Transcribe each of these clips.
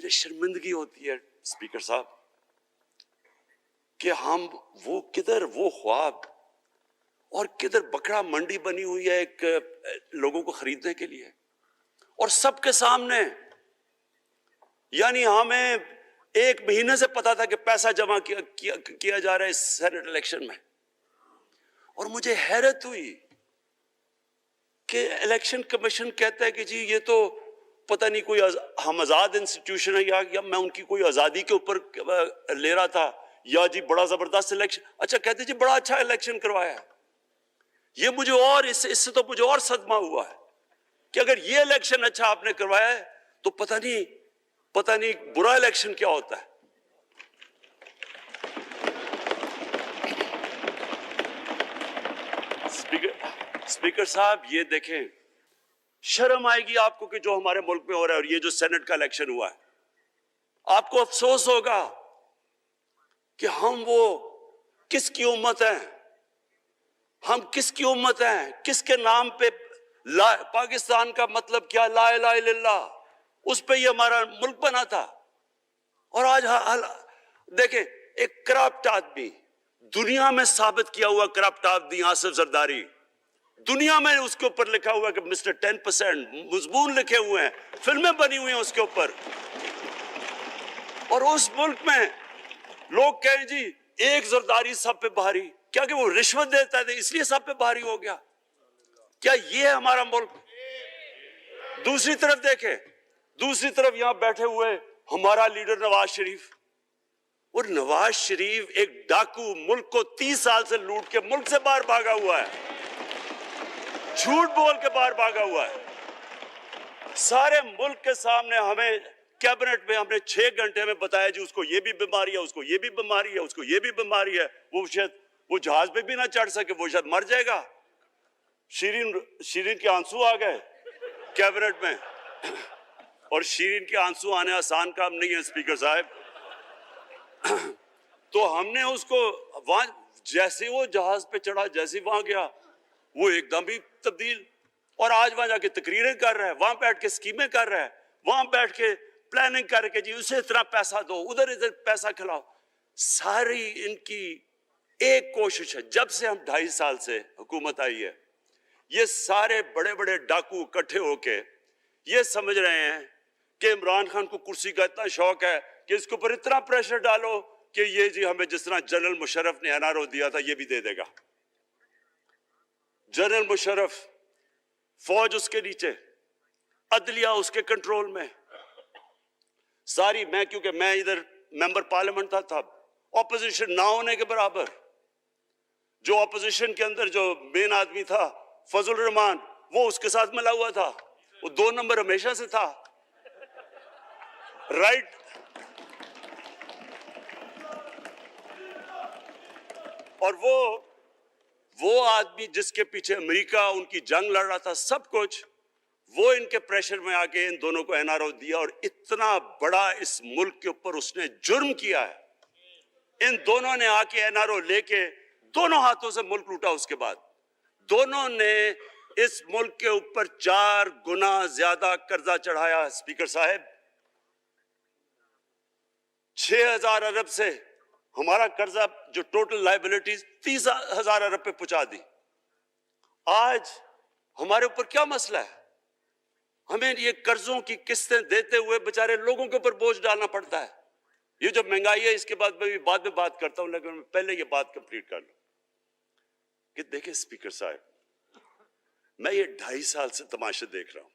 مجھے شرمندگی ہوتی ہے اسپیکر صاحب کہ ہم وہ کدھر وہ خواب اور کدھر بکرا منڈی بنی ہوئی ہے ایک لوگوں کو خریدنے کے لیے اور سب کے سامنے. یعنی ہمیں ایک مہینے سے پتا تھا کہ پیسہ جمع کیا جا رہا ہے اس سینٹ الیکشن میں, اور مجھے حیرت ہوئی کہ الیکشن کمیشن کہتا ہے کہ جی یہ تو پتہ نہیں کوئی ہم آزاد انسٹیٹیوشن ہے یا میں ان کی کوئی آزادی کے اوپر لے رہا تھا, یا جی بڑا زبردست الیکشن. اچھا کہتے جی بڑا اچھا الیکشن کروایا ہے. یہ مجھے اور اس سے تو مجھے اور صدمہ ہوا ہے کہ اگر یہ الیکشن اچھا آپ نے کروایا ہے تو پتہ نہیں برا الیکشن کیا ہوتا ہے. اسپیکر صاحب یہ دیکھیں, شرم آئے گی آپ کو کہ جو ہمارے ملک میں ہو رہا ہے, اور یہ جو سینٹ کا الیکشن ہوا ہے, آپ کو افسوس ہوگا کہ ہم وہ کس کی امت ہیں, ہم کس کی امت ہیں, کس کے نام پہ پاکستان کا مطلب کیا لا الہ الا اللہ, اس پہ یہ ہمارا ملک بنا تھا. اور آج دیکھیں ایک کرپٹ آدمی, دنیا میں ثابت کیا ہوا کرپٹ آدمی آصف زرداری, دنیا میں اس کے اوپر لکھا ہوا کہ مسٹر 10%, مضمون لکھے ہوئے ہیں, فلمیں بنی ہوئی ہیں اس کے اوپر. اور اس ملک میں لوگ کہیں جی ایک زرداری سب پہ بھاری, کیا کہ وہ رشوت دیتا تھا اس لیے سب پہ بھاری ہو گیا؟ کیا یہ ہے ہمارا ملک؟ دوسری طرف دیکھیں, دوسری طرف یہاں بیٹھے ہوئے ہمارا لیڈر نواز شریف, اور نواز شریف ایک ڈاکو, ملک کو 30 سال سے لوٹ کے ملک سے باہر بھاگا ہوا ہے, جھوٹ بول کے باہر بھاگا ہوا ہے. سارے ملک کے سامنے ہمیں کیبنٹ میں ہم نے 6 گھنٹے میں بتایا جی اس کو یہ بھی بیماری ہے, اس کو یہ بھی بیماری ہے, اس کو یہ بھی بیماری ہے, وہ شاید وہ جہاز پہ بھی نہ چڑھ سکے, وہ شاید مر جائے گا. شیرین کے آنسو آ گئے کیبنٹ میں, اور شیرین کے آنسو آنے آسان کام نہیں ہے اسپیکر صاحب. تو ہم نے اس کو وہاں جیسے وہ جہاز پہ چڑھا, جیسے وہاں گیا وہ ایک دم ہی تبدیل, اور آج وہاں جا کے تقریریں کر رہا ہے, وہاں بیٹھ کے اسکیمیں کر رہا ہے, وہاں بیٹھ کے پلاننگ کر کے جی اسے اتنا پیسہ دو, ادھر پیسہ کھلاؤ. ساری ان کی ایک کوشش ہے, جب سے ہم 2.5 سال سے حکومت آئی ہے, یہ سارے بڑے بڑے ڈاکو اکٹھے ہو کے یہ سمجھ رہے ہیں کہ عمران خان کو کرسی کا اتنا شوق ہے کہ اس کے اوپر اتنا پریشر ڈالو کہ یہ جی ہمیں جس طرح جنرل مشرف نے NRO دیا تھا یہ بھی دے دے گا. جنرل مشرف, فوج اس کے نیچے, عدلیہ اس کے کنٹرول میں ساری. میں کیونکہ میں ادھر ممبر پارلیمنٹ تھا اپوزیشن نہ ہونے کے برابر. جو اپوزیشن کے اندر جو مین آدمی تھا فضل الرحمان, وہ اس کے ساتھ ملا ہوا تھا, وہ 2 نمبر ہمیشہ سے تھا, رائٹ. اور وہ آدمی جس کے پیچھے امریکہ ان کی جنگ لڑ رہا تھا, سب کچھ وہ ان کے پریشر میں آ کے ان دونوں کو NRO دیا, اور اتنا بڑا اس ملک کے اوپر اس نے جرم کیا ہے. ان دونوں نے آ کے NRO لے کے دونوں ہاتھوں سے ملک لوٹا. اس کے بعد دونوں نے اس ملک کے اوپر 4 گنا زیادہ قرضہ چڑھایا. اسپیکر صاحب 6,000 ارب سے ہمارا قرضہ جو ٹوٹل لائبلٹیز 30,000 ارب پہ پہنچا دی. آج ہمارے اوپر کیا مسئلہ ہے؟ ہمیں یہ قرضوں کی قسطیں دیتے ہوئے بیچارے لوگوں کے اوپر بوجھ ڈالنا پڑتا ہے. یہ جو مہنگائی ہے اس کے بعد میں بعد میں بات کرتا ہوں, لیکن میں پہلے یہ بات کمپلیٹ کر لوں کہ دیکھیں اسپیکر صاحب, میں یہ 2.5 سال سے تماشے دیکھ رہا ہوں.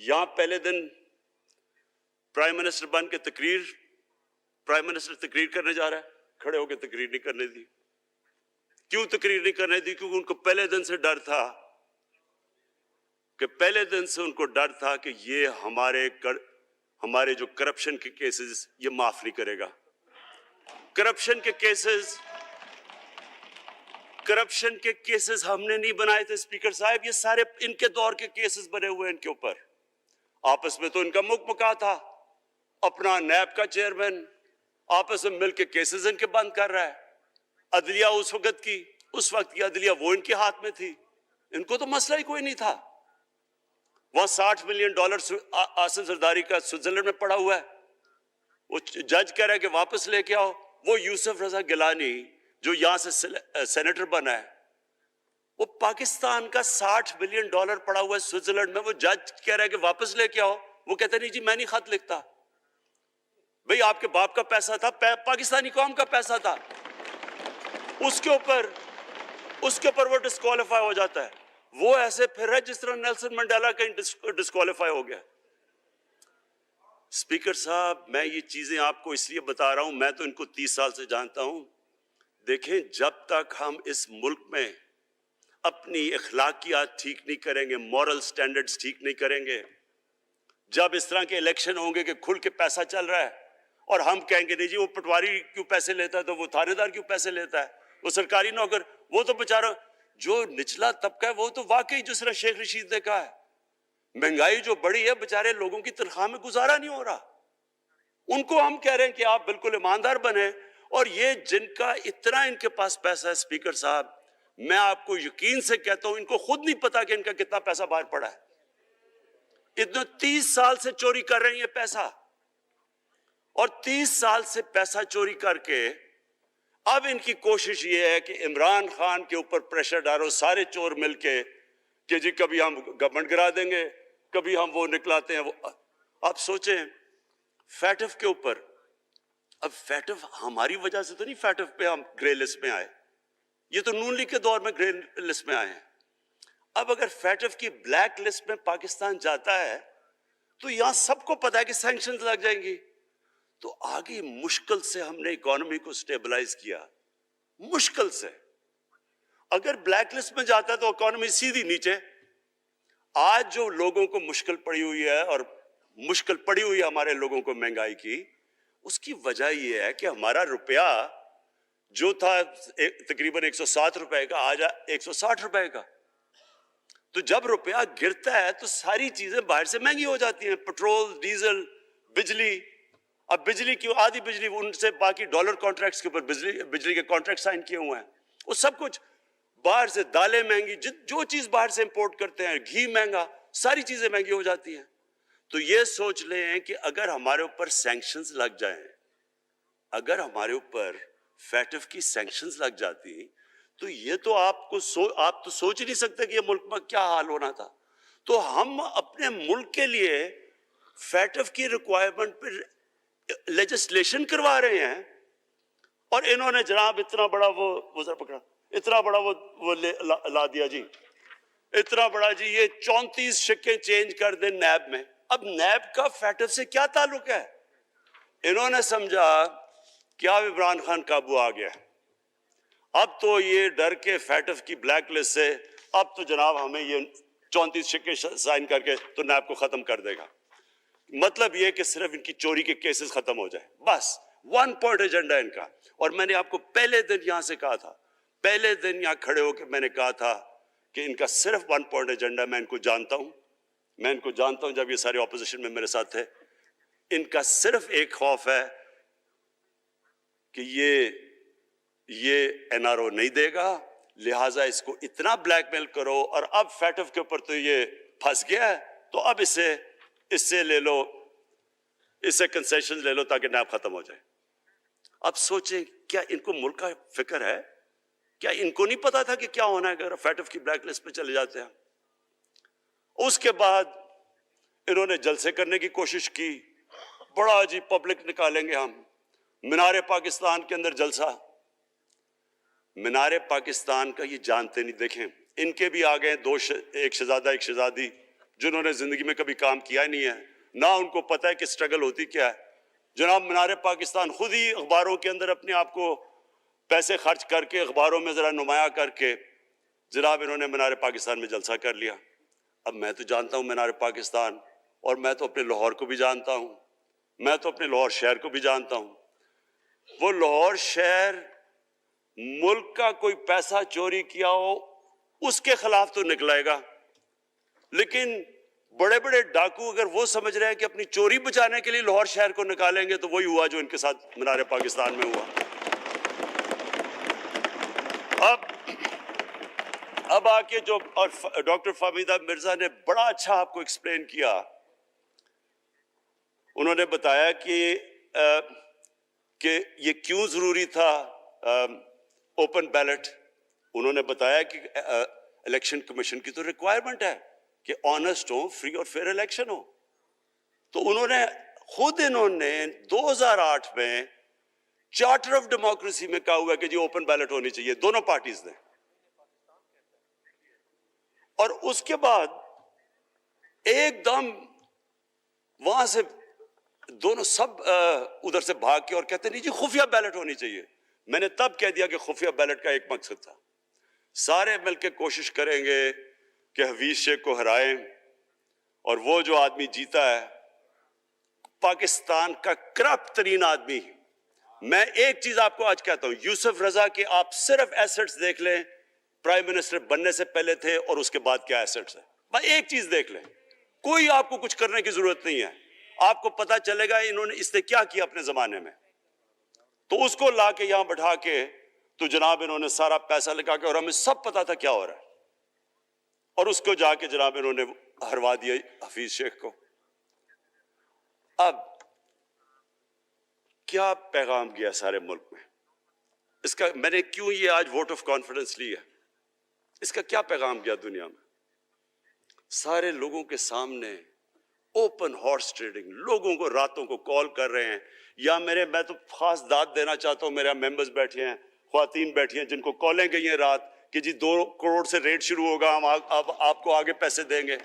یہاں پہلے دن پرائم منسٹر بن کے پرائم منسٹر تقریر کرنے جا رہا ہے, کھڑے ہو کے تقریر نہیں کرنے دی. کیوں تقریر نہیں کرنے دی؟ کیونکہ ان کو پہلے دن سے ڈر تھا کہ یہ ہمارے جو کرپشن کے کیسز یہ معاف نہیں کرے گا. کرپشن کے کیسز ہم نے نہیں بنائے تھے اسپیکر صاحب, یہ سارے ان کے دور کے کیسز بنے ہوئے ان کے اوپر. آپس میں تو ان کا مکا تھا, اپنا نیب کا چیئرمین آپس میں مل کے کیسز ان کے بند کر رہا ہے. عدلیہ اس وقت کی عدلیہ وہ ان کے ہاتھ میں تھی, ان کو تو مسئلہ ہی کوئی نہیں تھا. وہاں $60 ملین آصف زرداری کا سوئٹزرلینڈ میں پڑا ہوا ہے. وہ جج کہہ رہا ہے کہ واپس لے کے آؤ. وہ یوسف رضا گیلانی جو یہاں سے سینیٹر بنا ہے, وہ پاکستان کا $60 ملین پڑا ہوا ہے سوئٹزرلینڈ میں. وہ جج کہہ رہا ہے کہ واپس لے کے آؤ. وہ کہتا نہیں جی میں نہیں خط لکھتا. بھئی آپ کے باپ کا پیسہ تھا, پاکستانی قوم کا پیسہ تھا. اس کے اوپر وہ ڈسکوالیفائی ہو جاتا ہے. وہ ایسے پھر رہا ہے جس طرح نیلسن منڈیلا کا ڈسکوالیفائی ہو گیا. اسپیکر صاحب, میں یہ چیزیں آپ کو اس لیے بتا رہا ہوں, میں تو ان کو 30 سال سے جانتا ہوں. دیکھیں, جب تک ہم اس ملک میں اپنی اخلاقیات ٹھیک نہیں کریں گے, مورل سٹینڈرڈز ٹھیک نہیں کریں گے, جب اس طرح کے الیکشن ہوں گے کہ کھل کے پیسہ چل رہا ہے اور ہم کہیں گے نہیں جی وہ پٹواری کیوں پیسے لیتا ہے, تو وہ تھانے دار کیوں پیسے لیتا ہے, وہ سرکاری نوکر, وہ تو بیچارہ جو نچلا طبقہ ہے وہ تو واقعی جس طرح شیخ رشید نے کہا ہے, مہنگائی جو بڑی ہے بیچارے لوگوں کی تنخواہ میں گزارا نہیں ہو رہا. ان کو ہم کہہ رہے ہیں کہ آپ بالکل ایماندار بنیں. اور یہ جن کا اتنا ان کے پاس پیسہ ہے اسپیکر صاحب, میں آپ کو یقین سے کہتا ہوں ان کو خود نہیں پتا کہ ان کا کتنا پیسہ باہر پڑا ہے. اتنے 30 سال سے چوری کر رہے ہیں یہ پیسہ, اور 30 سال سے پیسہ چوری کر کے اب ان کی کوشش یہ ہے کہ عمران خان کے اوپر پریشر ڈالو سارے چور مل کے کہ جی کبھی ہم گورنمنٹ گرا دیں گے, کبھی ہم وہ نکلاتے ہیں. آپ سوچیں فیٹف کے اوپر, اب فیٹف ہماری وجہ سے تو نہیں فیٹف پہ ہم گرے لسٹ میں آئے, یہ تو نون لیگ کے دور میں گرے لسٹ میں آئے ہیں. اب اگر فیٹف کی بلیک لسٹ میں پاکستان جاتا ہے تو یہاں سب کو پتا ہے کہ سینکشنز لگ جائیں گی. تو آگے مشکل سے ہم نے اکانومی کو سٹیبلائز کیا, مشکل سے. اگر بلیک لسٹ میں جاتا ہے تو اکانومی سیدھی نیچے. آج جو لوگوں کو مشکل پڑی ہوئی ہے, اور مشکل پڑی ہوئی ہے ہمارے لوگوں کو مہنگائی کی, اس کی وجہ یہ ہے کہ ہمارا روپیہ جو تھا تقریباً 107 روپے کا, آج 160 روپے کا. تو جب روپیہ گرتا ہے تو ساری چیزیں باہر سے مہنگی ہو جاتی ہیں, پٹرول, ڈیزل, بجلی. اب بجلی کی آدھی بجلی ان سے باقی ڈالر کانٹریکٹس کے اوپر بجلی کے کانٹریکٹ سائن کیے ہوئے ہیں, وہ سب کچھ باہر سے. دالیں مہنگی, جو چیز باہر سے امپورٹ کرتے ہیں, گھی مہنگا, ساری چیزیں مہنگی ہو جاتی ہیں. تو یہ سوچ لیں کہ اگر ہمارے اوپر سینکشنز لگ جائیں, اگر ہمارے اوپر فیٹف کی سینکشنز لگ جاتی تو یہ تو آپ تو سوچ ہی نہیں سکتے کہ یہ ملک میں کیا حال ہونا تھا. تو ہم اپنے ملک کے لیے فیٹف کی ریکوائرمنٹ پہ لیجسلیشن کروا رہے ہیں, اور انہوں نے جناب اتنا بڑا وہ ذرا پکڑا, اتنا بڑا وہ لا دیا جی, اتنا بڑا جی, یہ 34 شکیں چینج کر دیں نیب میں. اب نیب کا فیٹف سے کیا تعلق ہے؟ انہوں نے سمجھا کہ اب عمران خان قابو آ گیا, اب تو یہ ڈر کے فیٹف کی بلیک لسٹ سے اب تو جناب ہمیں یہ 34 شکیں سائن کر کے تو نیب کو ختم کر دے گا. مطلب یہ کہ صرف ان کی چوری کے کیسز ختم ہو جائے, بس 1 پوائنٹ ایجنڈا ان کا. اور میں نے آپ کو پہلے دن یہاں سے کہا تھا, پہلے دن یہاں کھڑے ہو کے میں نے کہا تھا کہ ان کا صرف 1 پوائنٹ ایجنڈا. میں ان کو جانتا ہوں, میں ان کو جانتا ہوں, جب یہ سارے اپوزیشن میں میرے ساتھ تھے. ان کا صرف ایک خوف ہے کہ یہ این آر او نہیں دے گا, لہٰذا اس کو اتنا بلیک میل کرو. اور اب فیٹف کے اوپر تو یہ پھنس گیا ہے, تو اب اس سے لے لو, اس سے کنسیشن لے لو تاکہ نیب ختم ہو جائے. اب سوچیں, کیا ان کو ملک کا فکر ہے؟ کیا ان کو نہیں پتا تھا کہ کیا ہونا ہے اگر فیٹف کی بلیک لسٹ پہ چلے جاتے ہیں؟ اس کے بعد انہوں نے جلسے کرنے کی کوشش کی, بڑا جی پبلک نکالیں گے ہم, مینار پاکستان کے اندر جلسہ. مینار پاکستان کا یہ جانتے نہیں. دیکھیں ان کے بھی آگئے ایک شہزادہ ایک شہزادی جنہوں نے زندگی میں کبھی کام کیا نہیں ہے, نہ ان کو پتہ ہے کہ سٹرگل ہوتی کیا ہے. جناب مینار پاکستان خود ہی اخباروں کے اندر اپنے آپ کو پیسے خرچ کر کے اخباروں میں ذرا نمایاں کر کے جناب انہوں نے مینار پاکستان میں جلسہ کر لیا. اب میں تو جانتا ہوں مینار پاکستان, اور میں تو اپنے لاہور کو بھی جانتا ہوں, میں تو اپنے لاہور شہر کو بھی جانتا ہوں. وہ لاہور شہر ملک کا کوئی پیسہ چوری کیا ہو اس کے خلاف تو نکلائے گا, لیکن بڑے بڑے ڈاکو اگر وہ سمجھ رہے ہیں کہ اپنی چوری بچانے کے لیے لاہور شہر کو نکالیں گے, تو وہی ہوا جو ان کے ساتھ مینار پاکستان میں ہوا. اب آ کے جو ڈاکٹر فہمیدہ مرزا نے بڑا اچھا آپ کو ایکسپلین کیا. انہوں نے بتایا کہ یہ کیوں ضروری تھا اوپن بیلٹ. انہوں نے بتایا کہ الیکشن کمیشن کی تو ریکوائرمنٹ ہے کہ آنےسٹ ہو, فری اور فیئر الیکشن ہو. تو انہوں نے 2008 میں چارٹر آف ڈیموکریسی میں کہا ہوا کہ جی اوپن بیلٹ ہونی چاہیے, دونوں پارٹیز نے. اور اس کے بعد ایک دم وہاں سے دونوں سب ادھر سے بھاگ کے اور کہتے نہیں جی خفیہ بیلٹ ہونی چاہیے. میں نے تب کہہ دیا کہ خفیہ بیلٹ کا ایک مقصد تھا, سارے مل کے کوشش کریں گے کہ حفیظ شیخ کو ہرائیں, اور وہ جو آدمی جیتا ہے پاکستان کا کرپٹ ترین آدمی. میں ایک چیز آپ کو آج کہتا ہوں, یوسف رضا کے آپ صرف ایسٹس دیکھ لیں, پرائم منسٹر بننے سے پہلے تھے اور اس کے بعد کیا ایسٹس ہیں, بس ایک چیز دیکھ لیں, کوئی آپ کو کچھ کرنے کی ضرورت نہیں ہے. آپ کو پتا چلے گا اس نے کیا کیا اپنے زمانے میں. تو اس کو لا کے یہاں بٹھا کے تو جناب انہوں نے سارا پیسہ لگا کے, اور ہمیں سب پتا تھا کیا ہو رہا ہے, اور اس کو جا کے جناب انہوں نے ہروا دیا حفیظ شیخ کو. اب کیا پیغام گیا سارے ملک میں اس کا؟ میں نے کیوں یہ آج ووٹ آف کانفیڈنس لی ہے, اس کا کیا پیغام گیا دنیا میں؟ سارے لوگوں کے سامنے اوپن ہارس ٹریڈنگ, لوگوں کو راتوں کو کال کر رہے ہیں. یا میں تو خاص داد دینا چاہتا ہوں, میرے ممبرز بیٹھے ہیں, خواتین بیٹھی ہیں, جن کو کالیں گئی ہیں رات کہ جی 2 کروڑ سے ریٹ شروع ہوگا, ہم آپ کو آگے پیسے دیں گے.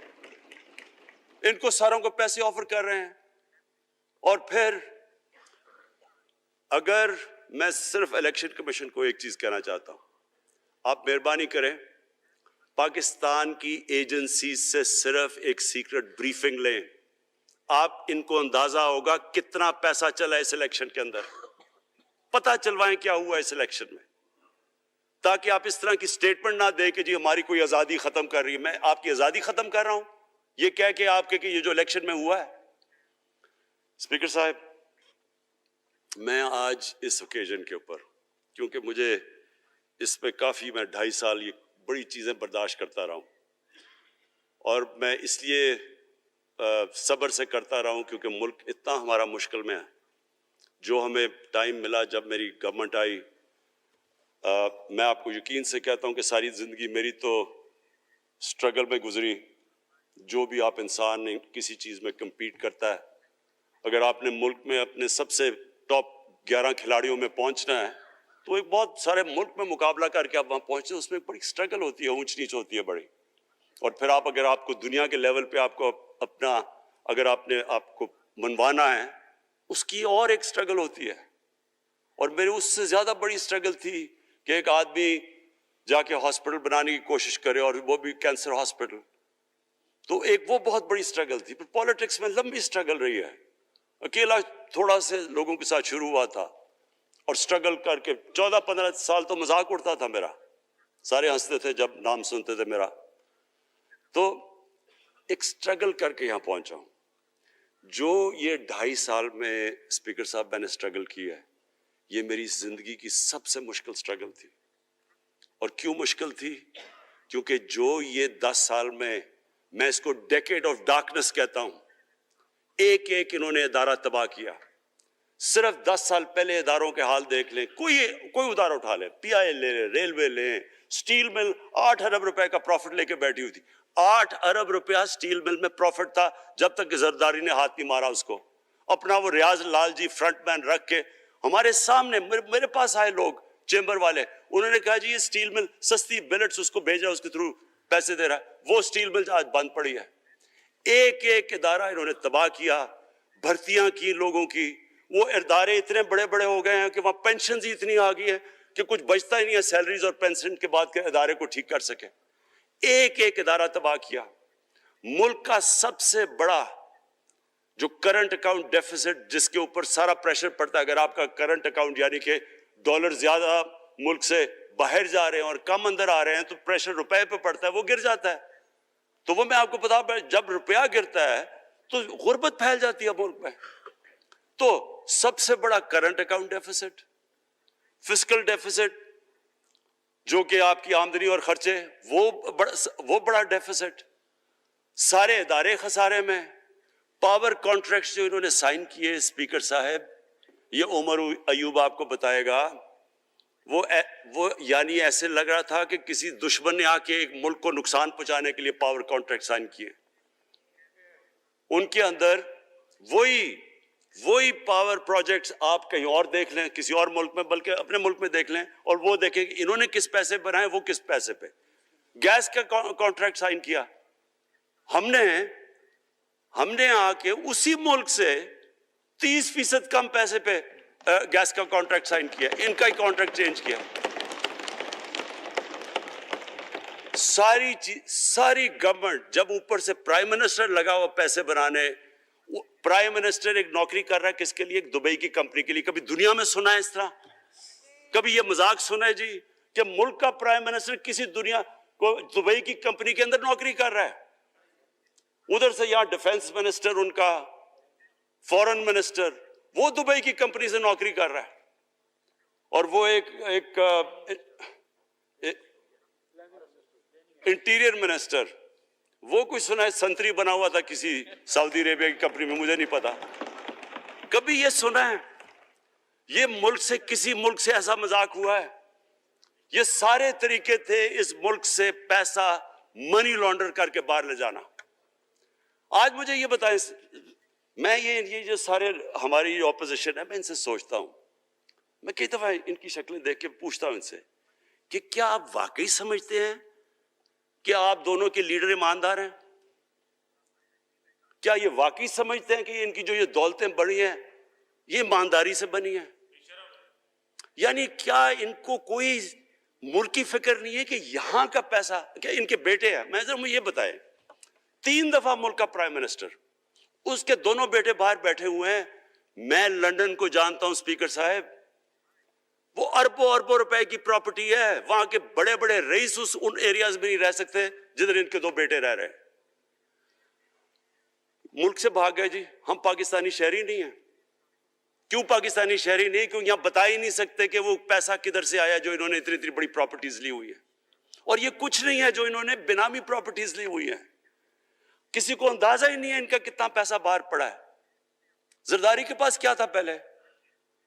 ان کو ساروں کو پیسے آفر کر رہے ہیں. اور پھر اگر میں صرف الیکشن کمیشن کو ایک چیز کہنا چاہتا ہوں, آپ مہربانی کریں پاکستان کی ایجنسی سے صرف ایک سیکرٹ بریفنگ لیں. آپ ان کو اندازہ ہوگا کتنا پیسہ چلا اس الیکشن کے اندر, پتہ چلوائیں کیا ہوا اس الیکشن میں, تاکہ آپ اس طرح کی سٹیٹمنٹ نہ دیں کہ جی ہماری کوئی آزادی ختم کر رہی ہے. میں آپ کی آزادی ختم کر رہا ہوں یہ کہہ کے آپ کہ یہ جو الیکشن میں ہوا ہے. اسپیکر صاحب, میں آج اس اوکیزن کے اوپر, کیونکہ مجھے اس پہ کافی, میں 2.5 سال یہ بڑی چیزیں برداشت کرتا رہا ہوں, اور میں اس لیے صبر سے کرتا رہا ہوں کیونکہ ملک اتنا ہمارا مشکل میں ہے. جو ہمیں ٹائم ملا جب میری گورنمنٹ آئی, میں آپ کو یقین سے کہتا ہوں کہ ساری زندگی میری تو سٹرگل میں گزری. جو بھی آپ انسان نے کسی چیز میں کمپیٹ کرتا ہے, اگر آپ نے ملک میں اپنے سب سے ٹاپ 11 کھلاڑیوں میں پہنچنا ہے تو ایک بہت سارے ملک میں مقابلہ کر کے آپ وہاں پہنچتے ہیں, اس میں بڑی سٹرگل ہوتی ہے, اونچ نیچ ہوتی ہے بڑی. اور پھر اگر آپ کو دنیا کے لیول پہ آپ کو اپنا, اگر آپ نے آپ کو منوانا ہے, اس کی اور ایک سٹرگل ہوتی ہے. اور میرے اس سے زیادہ بڑی سٹرگل تھی کہ ایک آدمی جا کے ہاسپٹل بنانے کی کوشش کرے, اور وہ بھی کینسر ہاسپٹل. تو ایک وہ بہت بڑی سٹرگل تھی. پھر پالیٹکس میں لمبی سٹرگل رہی ہے. اکیلا تھوڑا سے لوگوں کے ساتھ شروع ہوا تھا, اور سٹرگل کر کے 14-15 سال تو مذاق اڑتا تھا میرا, سارے ہنستے تھے جب نام سنتے تھے میرا. تو ایک سٹرگل کر کے یہاں پہنچا ہوں. جو یہ 2.5 سال میں اسپیکر صاحب میں نے سٹرگل کی ہے, یہ میری زندگی کی سب سے مشکل سٹرگل تھی. اور کیوں مشکل تھی؟ کیونکہ جو یہ 10 سال میں اس کو ڈیکیڈ آف ڈارکنس کہتا ہوں, ایک ایک انہوں نے ادارہ تباہ کیا. صرف 10 سال پہلے اداروں کے حال دیکھ لیں, کوئی ادارہ اٹھا لیں, پی آئی لے لیں, ریلوے لیں, سٹیل مل 8 ارب روپے کا پروفٹ لے کے بیٹھی ہوئی تھی. 8 ارب روپیہ سٹیل مل میں پروفٹ تھا جب تک کہ زرداری نے ہاتھ نہیں مارا اس کو. اپنا وہ ریاض لال جی فرنٹ مین رکھ کے ہمارے سامنے, میرے پاس آئے لوگ چیمبر والے, انہوں نے کہا جی یہ سٹیل مل سستی بلٹس اس کو بھیجا, اس کے تھرو پیسے دے رہا ہے. وہ سٹیل مل آج بند پڑی ہے. ایک ایک ادارہ انہوں نے تباہ کیا, بھرتیاں کی لوگوں کی. وہ ادارے اتنے بڑے بڑے ہو گئے ہیں کہ وہاں پینشنز ہی اتنی آ گئی ہے کہ کچھ بچتا ہی نہیں ہے سیلریز اور پینشن کے بعد کے ادارے کو ٹھیک کر سکے. ایک ایک ادارہ تباہ کیا. ملک کا سب سے بڑا جو کرنٹ اکاؤنٹ ڈیفیسٹ, جس کے اوپر سارا پریشر پڑتا ہے, اگر آپ کا کرنٹ اکاؤنٹ یعنی کہ ڈالر زیادہ ملک سے باہر جا رہے ہیں اور کم اندر آ رہے ہیں تو پریشر روپے پہ پڑتا ہے, وہ گر جاتا ہے. تو وہ میں آپ کو بتا, جب روپیہ گرتا ہے تو غربت پھیل جاتی ہے ملک میں. تو سب سے بڑا current account deficit, fiscal deficits, جو کہ آپ کی آمدنی اور خرچے وہ بڑا ڈیفیسٹ، سارے ادارے خسارے میں، پاور کانٹریکٹس جو انہوں نے سائن کیے اسپیکر صاحب، یہ عمر ایوب آپ کو بتائے گا، وہ یعنی ایسے لگ رہا تھا کہ کسی دشمن نے آ کے ایک ملک کو نقصان پہنچانے کے لیے پاور کانٹریکٹ سائن کیے. ان کے اندر وہی پاور پروجیکٹس آپ کہیں اور دیکھ لیں کسی اور ملک میں، بلکہ اپنے ملک میں دیکھ لیں، اور وہ دیکھیں کہ انہوں نے کس پیسے بنائے، وہ کس پیسے پہ. گیس کا کانٹریکٹ سائن کیا ہم نے آ کے اسی ملک سے 30% کم پیسے پہ گیس کا کانٹریکٹ سائن کیا، ان کا ہی کانٹریکٹ چینج کیا. ساری گورنمنٹ جب اوپر سے پرائم منسٹر لگا ہوا پیسے بنانے، پرائم منسٹر ایک نوکری کر رہا ہے کس کے لیے؟ ایک دبئی کی کمپنی کے لیے. کبھی دنیا میں سنا ہے اس طرح؟ کبھی یہ مذاق سنا ہے جی کہ ملک کا پرائم منسٹر کسی دنیا کو دبئی کی کمپنی کے اندر نوکری کر رہا ہے؟ ادھر سے یہاں ڈیفنس منسٹر ان کا، فورن منسٹر، وہ دبئی کی کمپنی سے نوکری کر رہا ہے. اور وہ ایک انٹیریئر منسٹر، وہ کوئی سنا ہے سنتری بنا ہوا تھا کسی سعودی عربیہ کی کمپنی میں، مجھے نہیں پتا. کبھی یہ سنا ہے یہ ملک سے کسی ملک سے ایسا مذاق ہوا ہے؟ یہ سارے طریقے تھے اس ملک سے پیسہ منی لانڈر کر کے باہر لے جانا. آج مجھے یہ بتائیں، میں یہ جو سارے ہماری اپوزیشن ہے، میں ان سے سوچتا ہوں، میں کئی دفعہ ان کی شکلیں دیکھ کے پوچھتا ہوں ان سے کہ کیا آپ واقعی سمجھتے ہیں کہ آپ دونوں کے لیڈر ایماندار ہیں؟ کیا یہ واقعی سمجھتے ہیں کہ ان کی جو یہ دولتیں بڑی ہیں یہ ایمانداری سے بنی ہیں؟ یعنی کیا ان کو کوئی ملک کی فکر نہیں ہے کہ یہاں کا پیسہ، کیا ان کے بیٹے ہیں؟ میں ذرا مجھے یہ بتائیں، 3 دفعہ ملک کا پرائم منسٹر، اس کے دونوں بیٹے باہر بیٹھے ہوئے ہیں. میں لندن کو جانتا ہوں اسپیکر صاحب، وہ اربوں روپے کی پراپرٹی ہے، وہاں کے بڑے بڑے رئیس ان ایریاز میں نہیں رہ سکتے جدھر ان کے 2 بیٹے رہ رہے ہیں. ملک سے بھاگ گئے جی. ہم پاکستانی شہری نہیں ہیں. کیوں پاکستانی شہری نہیں؟ کیوں یہاں بتا ہی نہیں سکتے کہ وہ پیسہ کدھر سے آیا جو انہوں نے اتنی بڑی پراپرٹیز لی ہوئی ہے. اور یہ کچھ نہیں ہے جو انہوں نے بینامی پراپرٹیز لی ہوئی ہیں. کسی کو اندازہ ہی نہیں ہے ان کا کتنا پیسہ باہر پڑا ہے. زرداری کے پاس کیا تھا پہلے،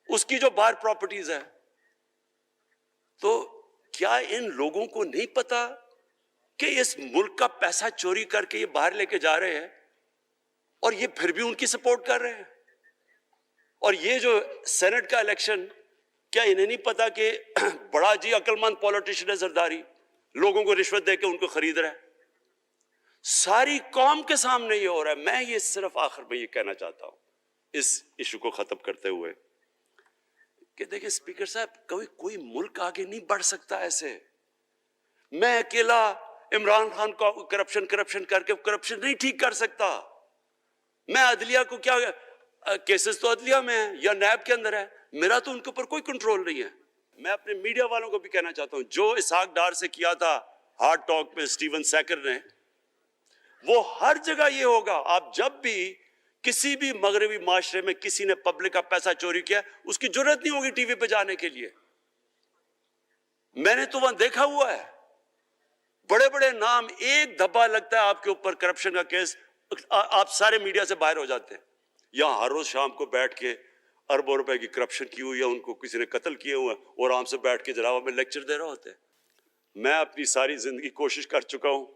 اس کی جو باہر پراپرٹیز ہے. تو کیا ان لوگوں کو نہیں پتا کہ اس ملک کا پیسہ چوری کر کے یہ باہر لے کے جا رہے ہیں، اور یہ پھر بھی ان کی سپورٹ کر رہے ہیں؟ اور یہ جو سینٹ کا الیکشن، کیا انہیں نہیں پتا کہ بڑا جی عقل مند پولیٹیشن ہے زرداری، لوگوں کو رشوت دے کے ان کو خرید رہا ہے؟ ساری قوم کے سامنے یہ ہو رہا ہے. میں یہ صرف آخر میں یہ کہنا چاہتا ہوں اس ایشو کو ختم کرتے ہوئے کہ دیکھیں اسپیکر صاحب، کوئی ملک آگے نہیں بڑھ سکتا ایسے. میں اکیلا عمران خان کو کرپشن کر کے کرپشن نہیں ٹھیک کر سکتا. میں عدلیہ کو کیا، کیسز تو عدلیہ میں ہے یا نیب کے اندر ہے، میرا تو ان کے اوپر کوئی کنٹرول نہیں ہے. میں اپنے میڈیا والوں کو بھی کہنا چاہتا ہوں، جو اسحاق ڈار سے کیا تھا ہارڈ ٹاک میں اسٹیون سیکر نے، وہ ہر جگہ یہ ہوگا. آپ جب بھی کسی بھی مغربی معاشرے میں کسی نے پبلک کا پیسہ چوری کیا، اس کی جرات نہیں ہوگی ٹی وی پہ جانے کے لیے. میں نے تو وہاں دیکھا ہوا ہے، بڑے بڑے نام، ایک دھبا لگتا ہے آپ کے اوپر کرپشن کا کیس، آپ سارے میڈیا سے باہر ہو جاتے ہیں. یہاں ہر روز شام کو بیٹھ کے اربوں روپے کی کرپشن کی ہوئی ہے، ان کو کسی نے قتل کیے ہوئے ہیں، اور آرام سے بیٹھ کے جناب میں لیکچر دے رہا ہوتے ہیں. میں اپنی ساری زندگی کوشش کر چکا ہوں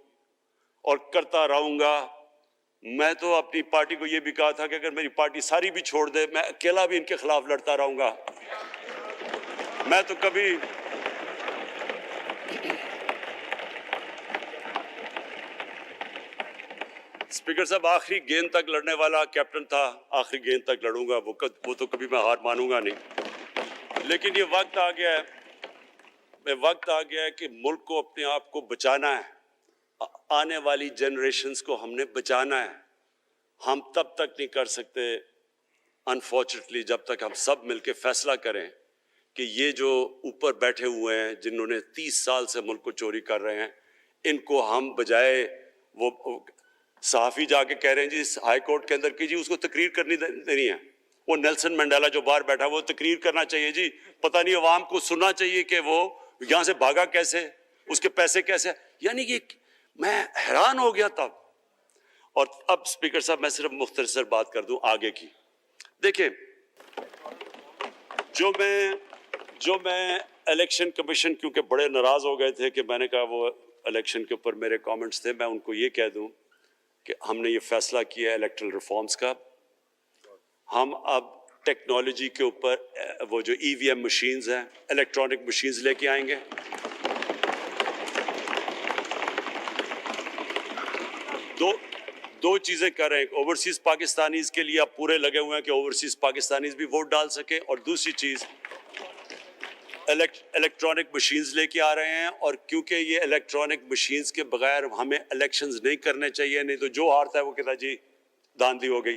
اور کرتا رہوں گا. میں تو اپنی پارٹی کو یہ بھی کہا تھا کہ اگر میری پارٹی ساری بھی چھوڑ دے، میں اکیلا بھی ان کے خلاف لڑتا رہوں گا. میں تو کبھی اسپیکر صاحب آخری گیند تک لڑنے والا کیپٹن تھا، آخری گیند تک لڑوں گا، وہ تو کبھی میں ہار مانوں گا نہیں. لیکن یہ وقت آ گیا ہے کہ ملک کو اپنے آپ کو بچانا ہے. آنے والی جنریشنز کو ہم نے بچانا ہے. ہم تب تک نہیں کر سکتے انفارچونیٹلی جب تک ہم سب مل کے فیصلہ کریں کہ یہ جو اوپر بیٹھے ہوئے ہیں جنہوں نے 30 سال سے ملک کو چوری کر رہے ہیں، ان کو ہم بجائے وہ صحافی جا کے کہہ رہے ہیں جی ہائی کورٹ کے اندر کی جی اس کو تقریر کرنی دینی ہے، وہ نیلسن منڈیلا جو باہر بیٹھا وہ تقریر کرنا چاہیے جی، پتہ نہیں عوام کو سننا چاہیے کہ وہ یہاں سے بھاگا کیسے, اس کے پیسے کیسے, یعنی کہ میں حیران ہو گیا تب. اور اب اسپیکر صاحب میں صرف مختصر بات کر دوں آگے کی. دیکھیں جو میں الیکشن کمیشن, کیونکہ بڑے ناراض ہو گئے تھے کہ میں نے کہا وہ الیکشن کے اوپر میرے کامنٹس تھے, میں ان کو یہ کہہ دوں کہ ہم نے یہ فیصلہ کیا ہے الیکٹرل ریفارمز کا, ہم اب ٹیکنالوجی کے اوپر وہ جو ای وی ایم مشینز ہیں, الیکٹرانک مشینز لے کے آئیں گے. دو چیزیں کر رہے ہیں, اوورسیز پاکستانیز کے لیے آپ پورے لگے ہوئے ہیں کہ اوورسیز پاکستانیز بھی ووٹ ڈال سکیں, اور دوسری چیز الیکٹرانک مشینز لے کے آ رہے ہیں. اور کیونکہ یہ الیکٹرانک مشینز کے بغیر ہمیں الیکشنز نہیں کرنے چاہیے, نہیں تو جو ہارتا ہے وہ کہتا جی داندلی ہو گئی.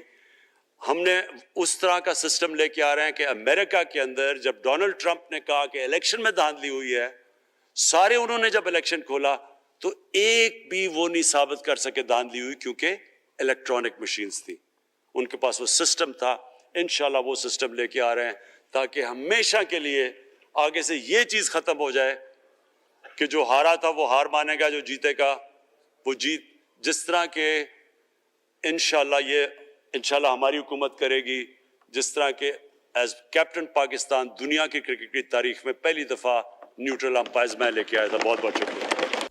ہم نے اس طرح کا سسٹم لے کے آ رہے ہیں کہ امریکہ کے اندر جب ڈونلڈ ٹرمپ نے کہا کہ الیکشن میں داندلی ہوئی ہے, سارے انہوں نے جب الیکشن کھولا تو ایک بھی وہ نہیں ثابت کر سکے داندلی ہوئی, کیونکہ الیکٹرانک مشینز تھی, ان کے پاس وہ سسٹم تھا. انشاءاللہ وہ سسٹم لے کے آ رہے ہیں تاکہ ہمیشہ کے لیے آگے سے یہ چیز ختم ہو جائے کہ جو ہارا تھا وہ ہار مانے گا, جو جیتے گا وہ جیت. جس طرح کہ انشاءاللہ ہماری حکومت کرے گی, جس طرح کہ ایز کیپٹن پاکستان دنیا کی کرکٹ کی تاریخ میں پہلی دفعہ نیوٹرل امپائرز میں لے کے آیا تھا. بہت بہت شکریہ.